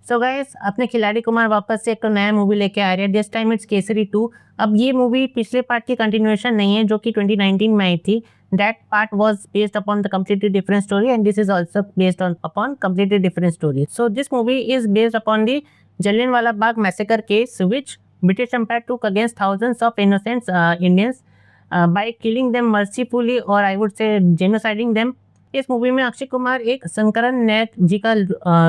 So guys, अपने खिलाड़ी कुमार वापस से एक तो नया मूवी लेके आ रहे हैं। This time it's Kesari 2। अब ये मूवी पिछले पार्ट की कंटिन्यूएशन नहीं है जो कि 2019 में आई थी। That part was based upon the completely different story and this is also based on upon completely different story. So this movie is based upon the Jallianwala Bagh massacre case which British Empire took against thousands of innocent Indians by killing them mercifully or I would say genociding them। इस movie में अक्षय कुमार एक शंकरन नायक जी का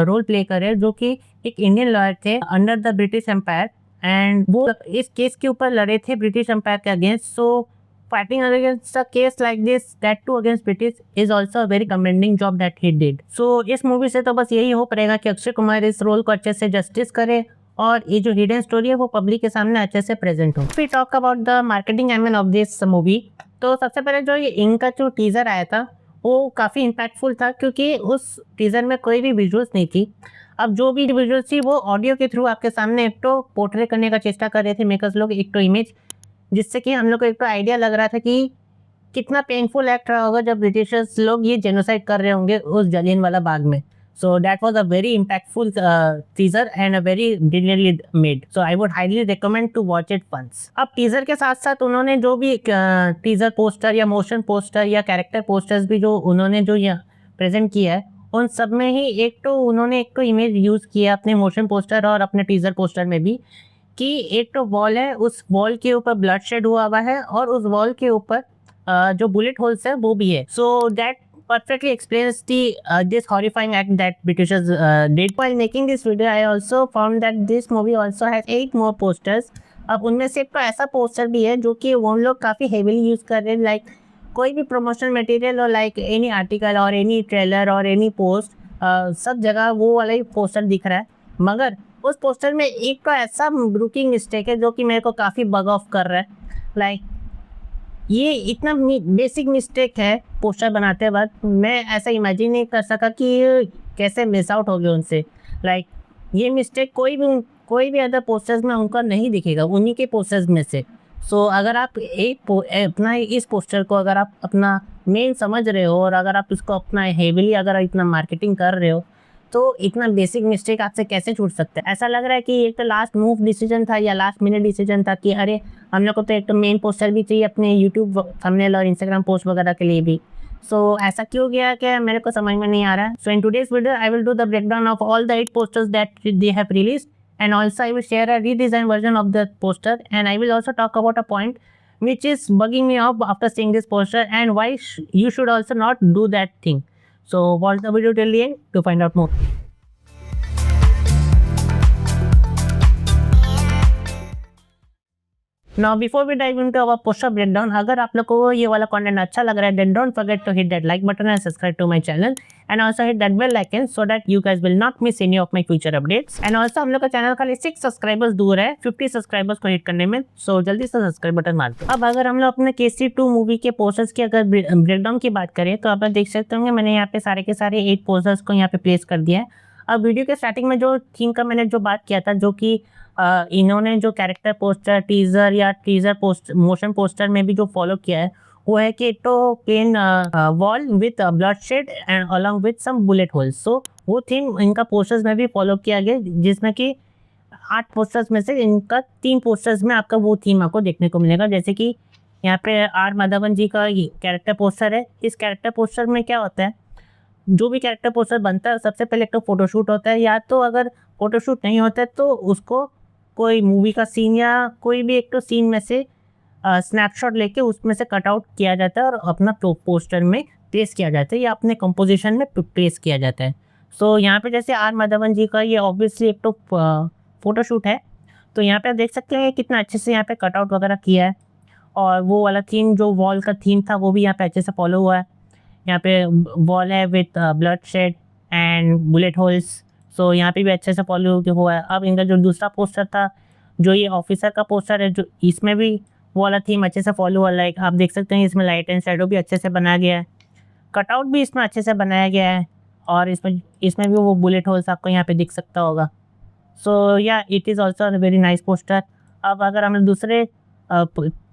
role play कर रहे हैं जो कि एक इंडियन लॉयर थे under the British empire and वो इस केस के ऊपर लड़े थे ब्रिटिश एम्पायर के against. So fighting against a case like this that too against British is also a very commanding job that he did. So इस movie से तो बस यही होप रहेगा कि अक्षय कुमार इस रोल को अच्छे से जस्टिस करे और ये जो हिडन स्टोरी है वो पब्लिक के सामने अच्छे से प्रेजेंट हो। We talk about the marketing angle of this movie. तो सबसे पहले जो ये इनका जो टीजर आया था वो काफ़ी इम्पैक्टफुल था क्योंकि उस टीजर में कोई भी विजुअल्स नहीं थी। अब जो भी विजुअल्स थी वो ऑडियो के थ्रू आपके सामने एक तो पोर्ट्रे करने का चेष्टा कर रहे थे मेकर्स लोग, एक तो इमेज, जिससे कि हम लोग को एक तो आइडिया लग रहा था कि कितना पेनफुल एक्ट रहा होगा जब ब्रिटिशर्स लोग ये जेनोसाइड कर रहे होंगे उस जलियांवाला बाग में। So that was a very impactful teaser and a very brilliantly made. So I would highly recommend to watch it once. अब टीजर के साथ साथ उन्होंने जो भी टीजर पोस्टर या मोशन पोस्टर या कैरेक्टर पोस्टर्स भी जो उन्होंने जो प्रेजेंट किया है उन सब में ही एक तो उन्होंने एक तो इमेज यूज़ किया अपने मोशन पोस्टर और अपने टीजर पोस्टर में भी कि एक तो वॉल है, उस वॉल के ऊपर ब्लड शेड हुआ है और उस वॉल के ऊपर जो बुलेट होल्स है वो भी है। So that perfectly explains the this horrifying act that Britishers did. While making this video, I also found that this movie also has 8 more posters. अब उनमें से एक तो ऐसा पोस्टर भी है जो कि वो लोग काफ़ी हेवीली यूज़ कर रहे हैं, लाइक कोई भी प्रमोशनल मटेरियल और लाइक एनी आर्टिकल और एनी ट्रेलर और एनी पोस्ट सब जगह वो वाला ही पोस्टर दिख रहा है। मगर उस पोस्टर में एक तो ऐसा ब्रूकिंग मिस्टेक है जो कि मेरे को काफ़ी बग ऑफ कर रहा है। लाइक ये इतना बेसिक मिस्टेक है पोस्टर बनाते वक्त, मैं ऐसा इमेजिन नहीं कर सका कि कैसे मिस आउट हो गए उनसे। लाइक ये मिस्टेक कोई भी अदर पोस्टर्स में उनका नहीं दिखेगा, उन्हीं के पोस्टर्स में से। सो अगर आप अपना इस पोस्टर को अगर आप अपना मेन समझ रहे हो और अगर आप इसको अपना हेविली अगर इतना मार्केटिंग कर रहे हो तो इतना बेसिक मिस्टेक आपसे कैसे छूट सकता है। ऐसा लग रहा है कि एक तो लास्ट मूव डिसीजन था या लास्ट मिनट डिसीजन था कि अरे हम लोग को तो एक तो मेन पोस्टर भी चाहिए अपने यूट्यूब थंबनेल और इंस्टाग्राम पोस्ट वगैरह के लिए भी। सो ऐसा क्यों गया क्या मेरे को समझ में नहीं आ रहा है। So in today's video I will do the breakdown of all the 8 posters that they have released and also I will share a redesigned version of the poster and I will also talk about a point which is bugging me out after seeing this poster and why you should also not do that thing. So watch the video till the end to find out more. Now before we dive into our poster breakdown, अगर आप लोग को ये वाला content अच्छा लग रहा है then don't forget to hit that like button and subscribe to my channel and also hit that bell icon so that you guys will not miss any of my future updates. And also हम लोग का channel खाली 6 subscribers दूर है 50 subscribers को hit करने में, so जल्दी से सब्सक्राइब बटन मार दो। अब अगर हम लोग अपने केसरी 2 मूवी के पोस्टर्स की अगर ब्रेकडाउन की बात करें तो आप देख सकते होंगे मैंने यहाँ पे सारे के सारे 8 पोस्टर्स को यहाँ पे प्लेस कर दिया है। अब वीडियो के स्टार्टिंग में जो थीम का मैंने जो बात किया था जो कि इन्होंने जो कैरेक्टर पोस्टर टीजर या टीजर पोस्ट मोशन पोस्टर में भी जो फॉलो किया है वो है कि तो plain wall with bloodshed and along with some bullet holes. So वो थीम इनका पोस्टर्स में भी फॉलो किया गया जिसमें कि 8 पोस्टर्स में से इनका 3 पोस्टर्स में आपका वो थीम आपको देखने को मिलेगा। जैसे कि यहाँ पे आर माधवन जी का कैरेक्टर पोस्टर है। इस कैरेक्टर पोस्टर में क्या होता है, जो भी कैरेक्टर पोस्टर बनता है सबसे पहले एक तो फोटोशूट होता है, या तो अगर फोटोशूट नहीं होता है तो उसको कोई मूवी का सीन या कोई भी एक तो सीन में से स्नैपशॉट लेके उसमें से कट आउट किया जाता है और अपना पोस्टर में प्लेस किया जाता है या अपने कंपोजिशन में प्लेस किया जाता है। सो यहाँ पे जैसे आर माधवन जी का ये ऑब्वियसली एक तो फोटोशूट है, तो यहाँ पे आप देख सकते हैं कितना अच्छे से यहाँ पे कट आउट वगैरह किया है और वो वाला थीम जो वॉल का थीम था वो भी यहाँ पे अच्छे से फॉलो हुआ है। यहाँ पे वॉल है with bloodshed and bullet holes, so यहाँ पे भी अच्छे से फॉलो हुआ है। अब इनका जो दूसरा पोस्टर था जो ये ऑफिसर का पोस्टर है जो इसमें भी वो वाला थीम अच्छे से फॉलो हुआ। लाइक आप देख सकते हैं इसमें लाइट एंड शैडो भी अच्छे से बनाया गया है, कटआउट भी इसमें अच्छे से बनाया गया है और इसमें भी वो बुलेट होल्स आपको यहाँ पे दिख सकता होगा। सो या it is also very nice poster. अब अगर हम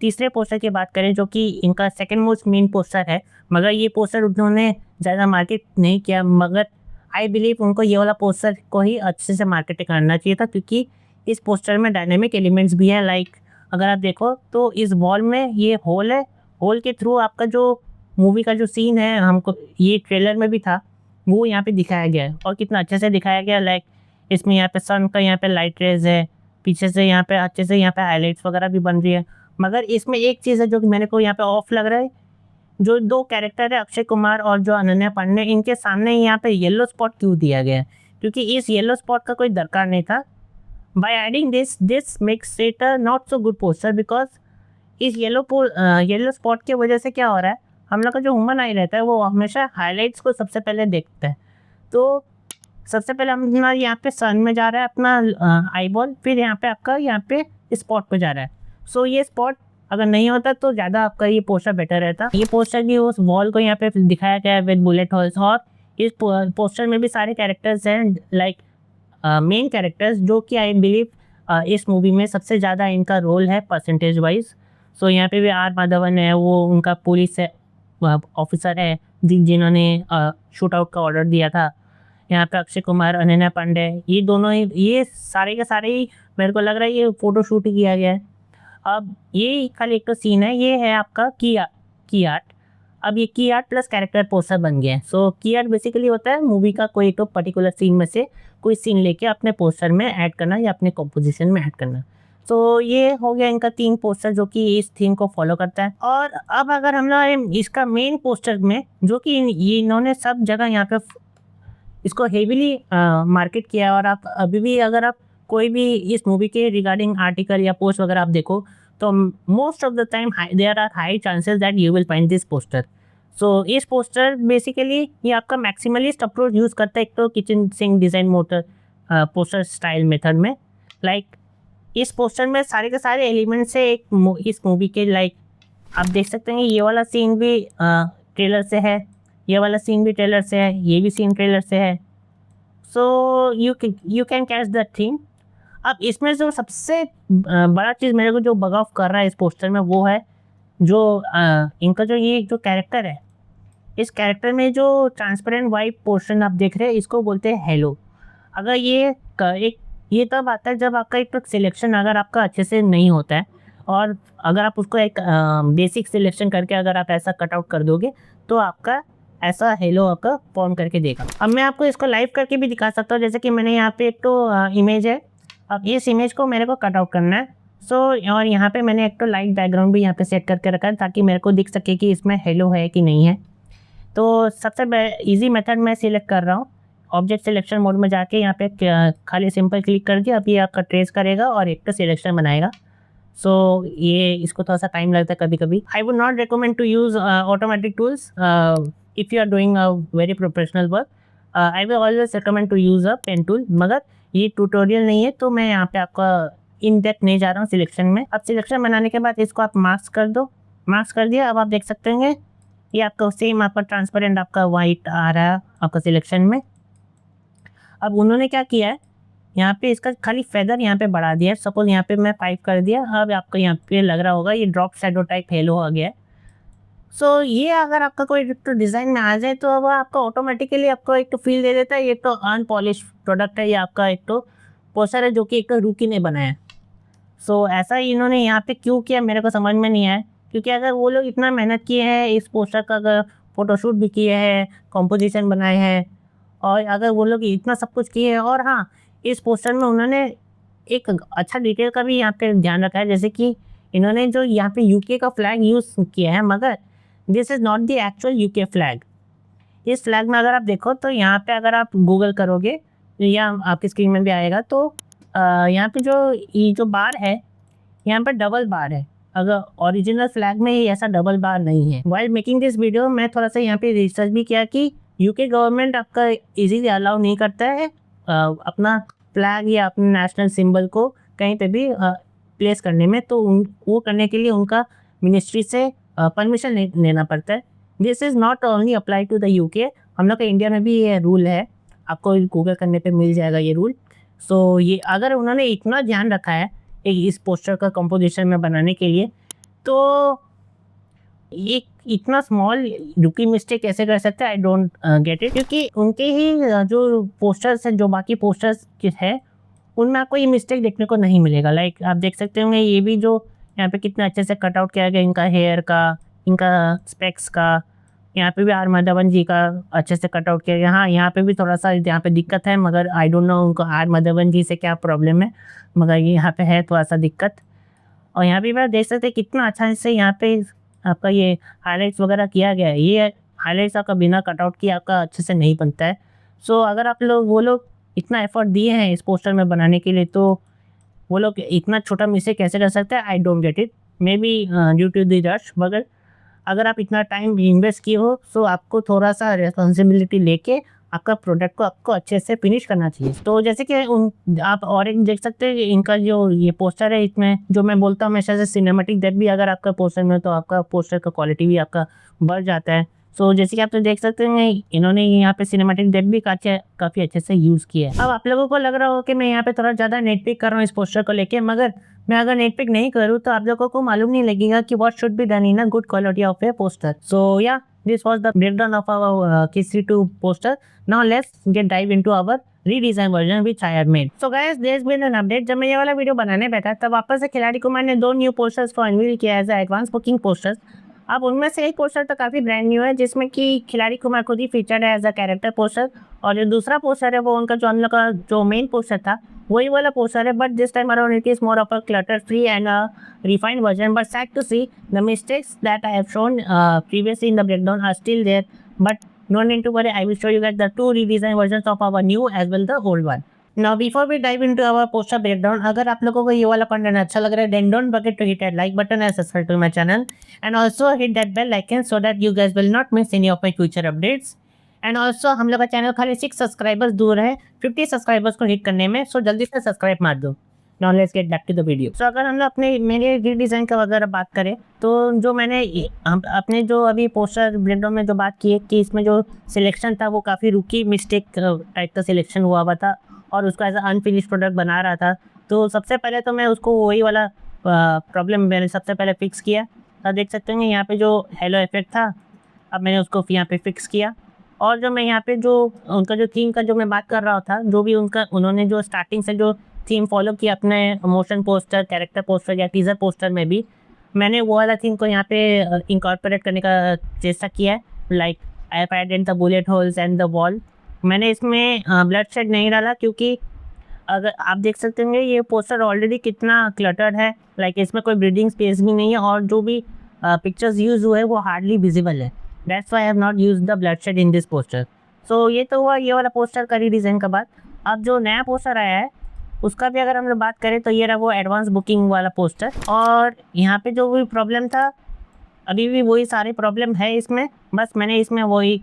तीसरे पोस्टर की बात करें जो कि इनका सेकेंड मोस्ट मेन पोस्टर है, मगर ये पोस्टर उन्होंने ज़्यादा मार्केट नहीं किया, मगर आई बिलीव उनको ये वाला पोस्टर को ही अच्छे से मार्केटिंग करना चाहिए था, क्योंकि इस पोस्टर में डायनेमिक एलिमेंट्स भी हैं। लाइक अगर आप देखो तो इस वॉल में ये होल है, होल के थ्रू आपका जो मूवी का जो सीन है, हमको ये ट्रेलर में भी था, वो यहाँ पे दिखाया गया है और कितना अच्छे से दिखाया गया। लाइक इसमें यहाँ पे सन का यहाँ पे लाइट रेज है, पीछे से यहाँ पे अच्छे से यहाँ पे हाईलाइट्स वगैरह भी बन रही है। मगर इसमें एक चीज़ है जो कि मेरे को यहाँ पे ऑफ लग रहा है, जो दो कैरेक्टर है अक्षय कुमार और जो अनन्या पांडे, इनके सामने यहाँ पे येलो स्पॉट क्यों दिया गया है, क्योंकि इस येलो स्पॉट का कोई दरकार नहीं था। By adding this makes it a not so good poster, because इस येलो स्पॉट की वजह से क्या हो रहा है, हम लोग का जो ह्यूमन आई रहता है वो हमेशा हाईलाइट्स को सबसे पहले देखता है। तो सबसे पहले हम यहाँ पे सन में जा रहा है अपना आई बॉल, फिर यहाँ पे आपका यहाँ पे स्पॉट पे जा रहा है। सो ये स्पॉट अगर नहीं होता तो ज़्यादा आपका ये पोस्टर बेटर रहता। ये पोस्टर भी उस वॉल को यहाँ पे दिखाया गया है विद बुलेट होल्स, और इस पोस्टर में भी सारे कैरेक्टर्स हैं, लाइक मेन कैरेक्टर्स, जो कि आई बिलीव इस मूवी में सबसे ज़्यादा इनका रोल है परसेंटेज वाइज। सो यहाँ पे भी आर माधवन है, वो उनका पुलिस है ऑफिसर है जिन्होंने शूट आउट का ऑर्डर दिया था। यहाँ पे अक्षय कुमार, अनन्या पांडे, ये दोनों ही, ये सारे के सारे ही मेरे को लग रहा है ये फ़ोटो शूट ही किया गया है। अब ये खाली एक तो सीन है, ये है आपका की आर्ट। अब ये की आर्ट प्लस कैरेक्टर पोस्टर बन गया है। सो की आर्ट बेसिकली होता है मूवी का कोई तो पर्टिकुलर सीन में से कोई सीन लेके अपने पोस्टर में ऐड करना या अपने कॉम्पोजिशन में ऐड करना। तो ये हो गया इनका 3 पोस्टर जो कि इस थीम को फॉलो करता है। और अब अगर हम लोग इसका मेन पोस्टर में, जो कि ये इन्होंने सब जगह यहाँ पे इसको हेवीली मार्केट किया, और आप अभी भी अगर आप कोई भी इस मूवी के रिगार्डिंग आर्टिकल या पोस्ट वगैरह आप देखो तो most of the time there are high chances that you will find this poster. So इस पोस्टर बेसिकली ये आपका मैक्सिमलिस्ट अप्रोच यूज़ करता है, एक तो kitchen sink design motor poster style method में। लाइक इस पोस्टर में सारे के सारे एलिमेंट्स है इस मूवी के। लाइक आप देख सकते हैं ये वाला सीन भी ट्रेलर से है, ये वाला सीन भी ट्रेलर से है, ये भी सीन ट्रेलर से है। So you can catch the theme. अब इसमें जो सबसे बड़ा चीज़ मेरे को जो बग ऑफ कर रहा है इस पोस्टर में, वो है जो इनका जो ये जो कैरेक्टर है, इस कैरेक्टर में जो ट्रांसपेरेंट वाइट पोर्शन आप देख रहे हैं, इसको बोलते हैं हेलो। अगर ये तब आता है जब आपका एक सिलेक्शन अगर आपका अच्छे से नहीं होता है, और अगर आप उसको एक बेसिक सिलेक्शन करके अगर आप ऐसा कट आउट कर दोगे तो आपका ऐसा हेलो आपका फॉर्म करके देगा। अब मैं आपको इसको लाइव करके भी दिखा सकता हूँ, जैसे कि मैंने यहाँ पे एक तो इमेज है। अब इस इमेज को मेरे को कट आउट करना है। सो और यहाँ पे मैंने एक तो लाइट बैकग्राउंड भी यहाँ पे सेट करके रखा है ताकि मेरे को दिख सके कि इसमें हेलो है कि नहीं है। तो सबसे इजी मेथड मैं सिलेक्ट कर रहा हूँ, ऑब्जेक्ट सिलेक्शन मोड में जाके यहाँ पे खाली सिंपल क्लिक करके अभी आपका ट्रेस करेगा और एक तो सिलेक्शन बनाएगा। सो ये इसको थोड़ा सा टाइम लगता है कभी कभी। I would not recommend to use automatic tools if you are doing a very professional work. I will always recommend to use a pen tool, मगर ये ट्यूटोरियल नहीं है तो मैं यहाँ पे आपका इन डेप्थ नहीं जा रहा हूँ सिलेक्शन में। अब सिलेक्शन बनाने के बाद इसको आप मार्क्स कर दो, मार्क्स कर दिया। अब आप देख सकते हैं ये आपका सेम आपका ट्रांसपेरेंट आपका वाइट आ रहा है आपका सिलेक्शन में। अब उन्होंने क्या किया है, यहाँ पे इसका खाली फेदर यहाँ पे बढ़ा दिया है। सपोज यहाँ पे मैं 5 कर दिया, अब आपको यहाँ पे लग रहा होगा ये ड्रॉप शैडो टाइप हेलो हो गया है। सो ये अगर आपका कोई तो डिज़ाइन में आ जाए तो अब आपका ऑटोमेटिकली आपको एक तो फील दे देता है ये तो अनपॉलिश प्रोडक्ट है, ये आपका एक तो पोस्टर है जो कि एक तो रूकी ने बनाया है। सो ऐसा इन्होंने यहाँ पे क्यों किया मेरे को समझ में नहीं आया, क्योंकि अगर वो लोग इतना मेहनत किए हैं इस पोस्टर का, अगर फ़ोटोशूट भी किए हैं, कंपोजिशन बनाए हैं, और अगर वो लोग इतना सब कुछ किए हैं, और हाँ इस पोस्टर में उन्होंने एक अच्छा डिटेल का भी यहाँ पे ध्यान रखा है, जैसे कि इन्होंने जो यहाँ पे यूके का फ्लैग यूज़ किया है, मगर this is not the actual UK flag. इस फ्लैग में अगर आप देखो तो यहाँ पे अगर आप गूगल करोगे या आपकी स्क्रीन में भी आएगा तो यहाँ पे ये जो बार है यहाँ पर डबल बार है। अगर ओरिजिनल फ्लैग में ही ऐसा डबल बार नहीं है। वाइल मेकिंग दिस वीडियो मैं थोड़ा सा यहाँ पे रिसर्च भी किया कि यूके गवर्नमेंट आपका इजीली अलाउ नहीं करता है अपना फ्लैग या अपने नेशनल सिंबल को कहीं पे भी प्लेस करने में, तो वो करने के लिए उनका मिनिस्ट्री से परमिशन लेना पड़ता है। This is not only apply to the UK, हम लोग का इंडिया में भी ये रूल है, आपको गूगल करने पे मिल जाएगा ये रूल। सो ये अगर उन्होंने इतना ध्यान रखा है इस पोस्टर का कंपोजिशन में बनाने के लिए, तो इतना स्मॉल रुकी मिस्टेक कैसे कर सकते हैं, आई डोंट गेट इट। क्योंकि उनके ही जो पोस्टर्स हैं, जो बाकी पोस्टर्स है, उनमें आपको ये मिस्टेक देखने को नहीं मिलेगा। लाइक आप देख सकते होंगे ये भी जो यहाँ पे कितना अच्छे से कट आउट किया गया इनका हेयर का, इनका स्पेक्स का। यहाँ पे भी आर माधवन जी का अच्छे से कट आउट किया गया। हाँ, यहाँ पे भी थोड़ा सा यहाँ पे दिक्कत है, मगर आई डोंट नो उनको आर माधवन जी से क्या प्रॉब्लम है, मगर ये यहाँ पे है थोड़ा सा दिक्कत। और यहाँ पे आप देख सकते हैं कितना अच्छा से यहाँ पे आपका ये हाईलाइट्स वगैरह किया गया है। ये हाईलाइट्स आपका बिना कटआउट किए आपका अच्छे से नहीं बनता है। सो अगर आप लोग वो लोग इतना एफर्ट दिए हैं इस पोस्टर में बनाने के लिए, तो वो लोग इतना छोटा मिस्टेक कैसे कर सकते हैं, I don't get it. Maybe due to the rush, मगर अगर आप इतना टाइम इन्वेस्ट किए हो तो आपको थोड़ा सा रिस्पॉन्सिबिलिटी लेके आपका प्रोडक्ट को आपको अच्छे से फिनिश करना चाहिए। तो जैसे कि आप और एक देख सकते हैं इनका जो ये पोस्टर है, इसमें जो मैं बोलता हूँ हमेशा से सिनेमैटिक डेप्थ भी अगर आपका पोस्टर में, तो आपका पोस्टर का क्वालिटी भी आपका बढ़ जाता है। सो जैसे कि आप तो देख सकते हैं इन्होंने यहाँ पे सिनेमैटिक डेप्थ भी काफ़ी अच्छे से यूज़ किया है। अब आप लोगों को लग रहा हो कि मैं यहाँ पे थोड़ा ज़्यादा नेटपिक कर रहा हूँ इस पोस्टर को लेके, मगर मैं अगर नेटपिक नहीं करूँ तो आप लोगों को मालूम नहीं लगेगा कि what should be done in a good quality of a poster. So yeah this was the breakdown of our Kesari 2 poster. Now let's get dive into our redesign version which I have made. So guys, there's been an update. जब मैं ये वाला video बनाने बैठा तब वापस से खिलाड़ी कुमार ने 2 न्यू पोस्टर्स को अनवील किया एज एडवांस बुकिंग पोस्टर्स। अब उनमें से एक पोस्टर तो काफ़ी ब्रांड न्यू है, जिसमें कि खिलाड़ी कुमार खुद ही फीचर्ड है एज अ कैरेक्टर पोस्टर, और जो दूसरा पोस्टर है वो उनका जो हम लोग का जो मेन पोस्टर था वही वाला पोस्टर है, but this time around it is more of a clutter free and refined version. But sad to see the mistakes that I have shown previously in the breakdown are still there, but no need to worry, I will show you guys the 2 redesigned versions of our new as well the old one. Now before we dive into our poster breakdown, अगर आप लोगों को ये वाला content अच्छा लग रहा है then don't forget to hit that like button and subscribe to my channel, and also hit that bell icon so that you guys will not miss any of my future updates. And also हम लोग का channel खाली 6 subscribers दूर है 50 subscribers को hit करने में, सो जल्दी से सब्सक्राइब मार दो। Now let's get back to the video. So अगर हम लोग अपने मेरे रीडिज़ाइन का अगर बात करें, तो जो मैंने अपने जो अभी पोस्टर ब्रेकडाउन में जो बात की है कि इसमें जो सिलेक्शन था वो काफ़ी रुकी मिस्टेक टाइप का सिलेक्शन हुआ था और उसको एज अनफिनिश प्रोडक्ट बना रहा था। तो सबसे पहले तो मैं उसको वही वाला प्रॉब्लम मैंने सबसे पहले फिक्स किया। तो देख सकते हैं यहाँ पे जो हेलो इफेक्ट था, अब मैंने उसको यहाँ पे फिक्स किया। और जो मैं यहाँ पे जो उनका जो थीम का जो मैं बात कर रहा था, जो भी उन्होंने जो स्टार्टिंग से जो थीम फॉलो किया अपने मोशन पोस्टर, कैरेक्टर पोस्टर या टीज़र पोस्टर में भी, मैंने वो वाला थीम को यहाँ पे इनकॉर्पोरेट करने का चेष्टा किया है। Like I have added the bullet holes and the wall. मैंने इसमें ब्लड शेड नहीं डाला, क्योंकि अगर आप देख सकते होंगे ये पोस्टर ऑलरेडी कितना क्लटर्ड है। लाइक इसमें कोई ब्रीडिंग स्पेस भी नहीं है, और जो भी पिक्चर्स यूज़ हुए वो हार्डली विजिबल है। That's why I have not used the bloodshed in this poster. So ये तो हुआ ये वाला पोस्टर का रीडिज़ाइन का बात। अब जो नया पोस्टर आया है उसका भी अगर हम लोग बात करें तो ये रहा वो एडवांस बुकिंग वाला पोस्टर। और यहाँ पे जो भी प्रॉब्लम था अभी भी वही सारे प्रॉब्लम है इसमें, बस मैंने इसमें वही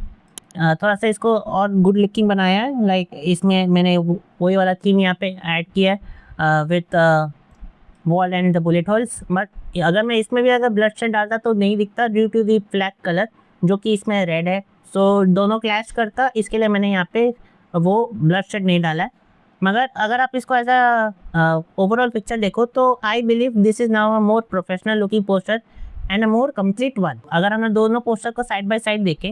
थोड़ा सा इसको और गुड लुकिंग बनाया है। लाइक इसमें मैंने वही वाला थीम यहाँ पे ऐड किया है with wall and the bullet holes. But अगर मैं इसमें भी अगर ब्लड शेड डालता तो नहीं दिखता due to the black colour, जो कि इसमें रेड है। सो दोनों क्लैश करता, इसके लिए मैंने यहाँ पे वो ब्लड शेड नहीं डाला है। मगर अगर आप इसको एज अ ओवरऑल पिक्चर देखो तो I believe this is now a more professional looking poster and a more complete one. अगर हमने दोनों पोस्टर को साइड बाय साइड देखें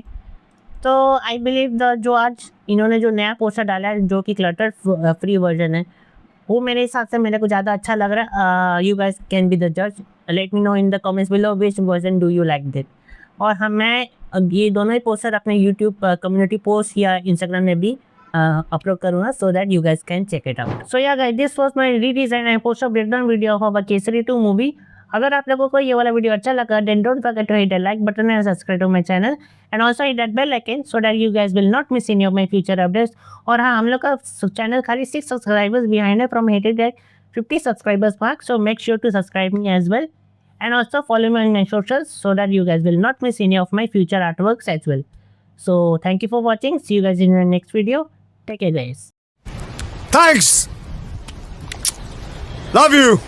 तो आई बिलीव द जो आज इन्होंने जो नया पोस्टर डाला है जो कि क्लटर फ्री वर्जन है, वो मेरे हिसाब से मेरे को ज़्यादा अच्छा लग रहा है। You guys can be the जज, let me know in the comments below which version do you like it. और मैं ये दोनों ही पोस्टर अपने यूट्यूब कम्युनिटी पोस्ट या इंस्टाग्राम में भी अपलोड करूँगा, so that you guys can check it out. So yeah guys, this was my redesign and poster breakdown video of our Kesari 2 movie. अगर आप लोगों को ये वाला वीडियो अच्छा लगा then don't forget to hit the like button and subscribe to my channel, and also hit that bell icon so that you guys will not miss any of my future updates. और हाँ, हम लोग का channel खाली 6 subscribers behind है from hitting that 50 subscribers mark, so make sure to subscribe me as well, and also follow me on my socials so that you guys will not miss any of my future artworks as well. So thank you for watching. See you guys in the next video. Take care guys. Thanks. Love you.